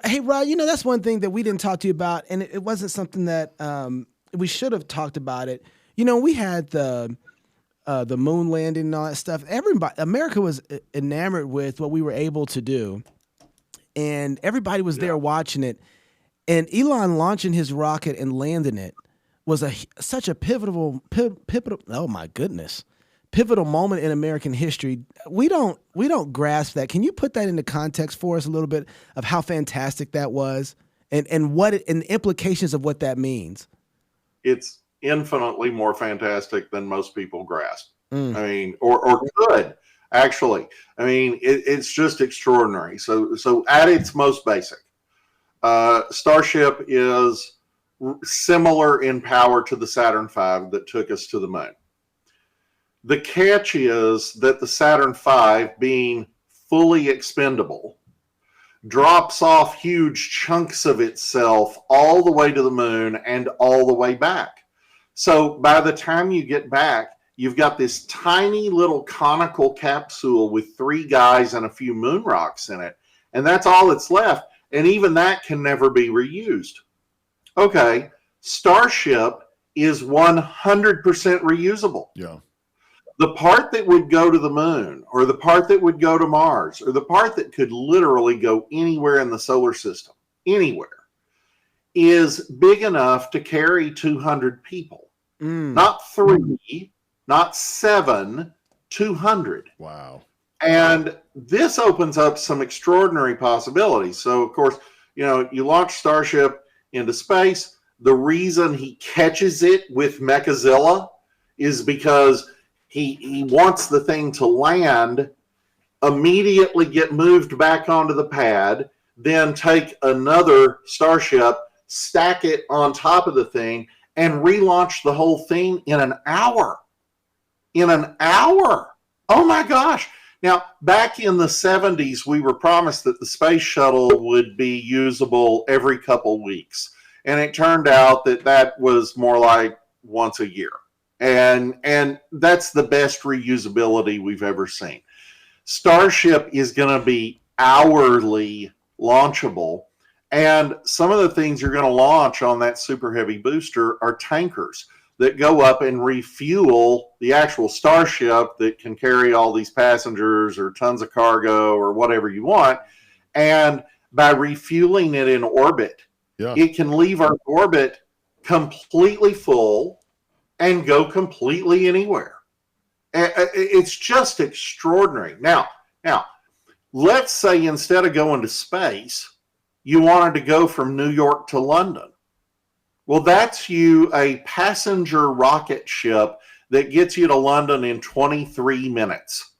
Hey, Rod, that's one thing that we didn't talk to you about, and it wasn't something that we should have talked about it. We had the moon landing and all that stuff. Everybody, America was enamored with what we were able to do, and everybody was Yeah. there watching it. And Elon launching his rocket and landing it was such a pivotal. Oh my goodness, pivotal moment in American history. We don't grasp that. Can you put that into context for us a little bit of how fantastic that was, and the implications of what that means? It's infinitely more fantastic than most people grasp. Mm. I mean, or could actually. I mean, it's just extraordinary. So at its most basic, Starship is similar in power to the Saturn V that took us to the moon. The catch is that the Saturn V, being fully expendable, drops off huge chunks of itself all the way to the moon and all the way back. So by the time you get back, you've got this tiny little conical capsule with 3 guys and a few moon rocks in it. And that's all that's left. And even that can never be reused. Okay, Starship is 100% reusable. Yeah. The part that would go to the moon, or the part that would go to Mars, or the part that could literally go anywhere in the solar system, anywhere, is big enough to carry 200 people. Not 3, not 7, 200. Wow. And this opens up some extraordinary possibilities. So, of course, you launch Starship into space. The reason he catches it with Mechazilla is because he wants the thing to land, immediately get moved back onto the pad, then take another Starship, stack it on top of the thing, and relaunch the whole thing in an hour. In an hour. Oh my gosh. Now, back in the 70s, we were promised that the space shuttle would be usable every couple weeks. And it turned out that was more like once a year. And that's the best reusability we've ever seen. Starship is going to be hourly launchable. And some of the things you're going to launch on that super heavy booster are tankers that go up and refuel the actual Starship that can carry all these passengers or tons of cargo or whatever you want. And by refueling it in orbit, it can leave our orbit completely full and go completely anywhere. It's just extraordinary. Now, let's say instead of going to space, you wanted to go from New York to London. Well, that's you a passenger rocket ship that gets you to London in 23 minutes.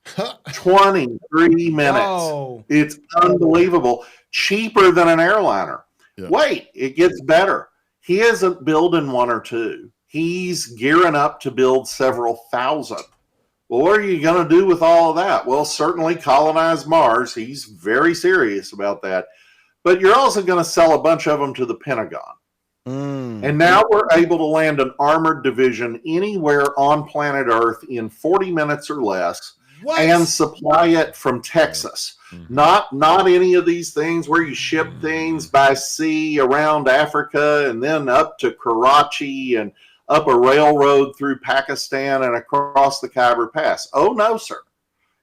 23 minutes. Whoa. It's unbelievable. Cheaper than an airliner. Yeah. Wait, it gets better. He isn't building 1 or 2. He's gearing up to build several thousand. Well, what are you going to do with all of that? Well, certainly colonize Mars. He's very serious about that. But you're also going to sell a bunch of them to the Pentagon. And now we're able to land an armored division anywhere on planet Earth in 40 minutes or less. What? And supply it from Texas. Not any of these things where you ship things by sea around Africa and then up to Karachi and up a railroad through Pakistan and across the Khyber Pass. Oh, no, sir.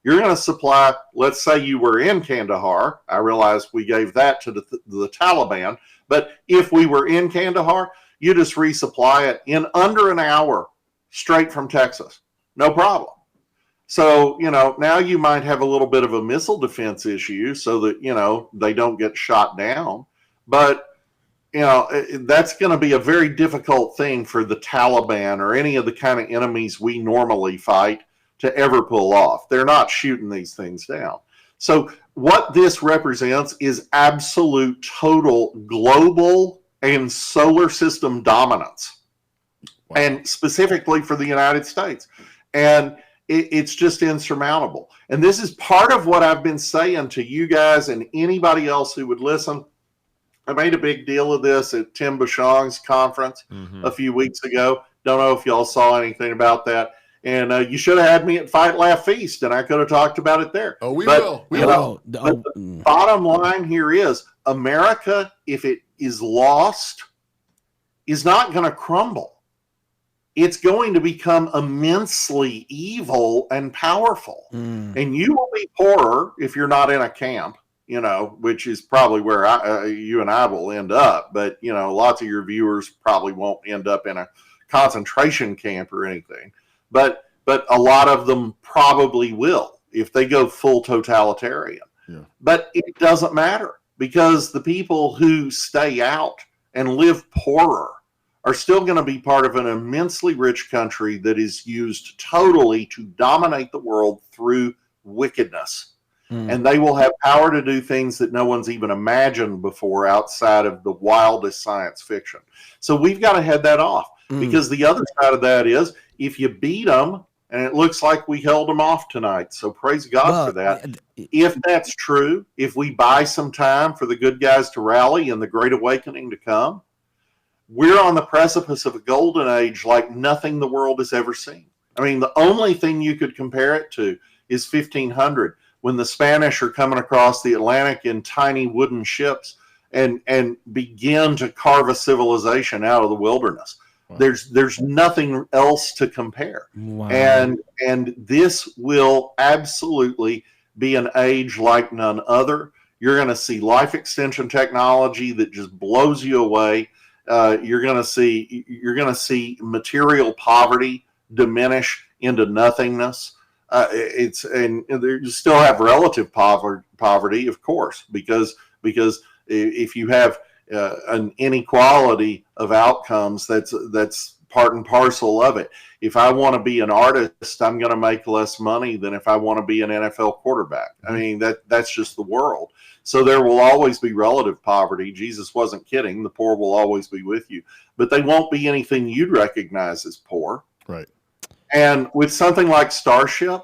You're going to supply, let's say you were in Kandahar. I realize we gave that to the Taliban. But if we were in Kandahar, you just resupply it in under an hour straight from Texas. No problem. So, now you might have a little bit of a missile defense issue so that, they don't get shot down. But, that's going to be a very difficult thing for the Taliban or any of the kind of enemies we normally fight to ever pull off. They're not shooting these things down. So what this represents is absolute total global and solar system dominance. Wow. And specifically for the United States. And it's just insurmountable. And this is part of what I've been saying to you guys and anybody else who would listen. I made a big deal of this at Tim Bouchong's conference a few weeks ago. Don't know if y'all saw anything about that. And you should have had me at Fight, Laugh, Feast, and I could have talked about it there. Oh, we will. The bottom line here is America, if it is lost, is not going to crumble. It's going to become immensely evil and powerful. And you will be poorer if you're not in a camp, which is probably where you and I will end up. But, lots of your viewers probably won't end up in a concentration camp or anything. But a lot of them probably will if they go full totalitarian. Yeah. But it doesn't matter, because the people who stay out and live poorer are still going to be part of an immensely rich country that is used totally to dominate the world through wickedness. And they will have power to do things that no one's even imagined before outside of the wildest science fiction. So we've got to head that off, because the other side of that is, if you beat them, and it looks like we held them off tonight, so praise God for that. If that's true, if we buy some time for the good guys to rally and the Great Awakening to come, we're on the precipice of a golden age like nothing the world has ever seen. I mean, the only thing you could compare it to is 1500, when the Spanish are coming across the Atlantic in tiny wooden ships and begin to carve a civilization out of the wilderness. Wow. There's nothing else to compare. Wow. And this will absolutely be an age like none other. You're going to see life extension technology that just blows you away. You're going to see material poverty diminish into nothingness. And you still have relative poverty, of course, because if you have an inequality of outcomes, that's part and parcel of it. If I want to be an artist, I'm going to make less money than if I want to be an NFL quarterback. I mean, that's just the world. So there will always be relative poverty. Jesus wasn't kidding. The poor will always be with you, but they won't be anything you'd recognize as poor. Right. And with something like Starship,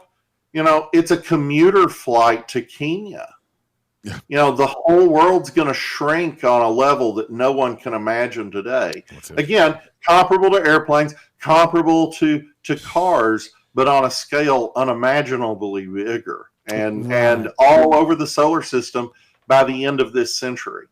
it's a commuter flight to Kenya. Yeah. The whole world's going to shrink on a level that no one can imagine today. Again, comparable to airplanes, comparable to cars, but on a scale unimaginably bigger, and all over the solar system by the end of this century.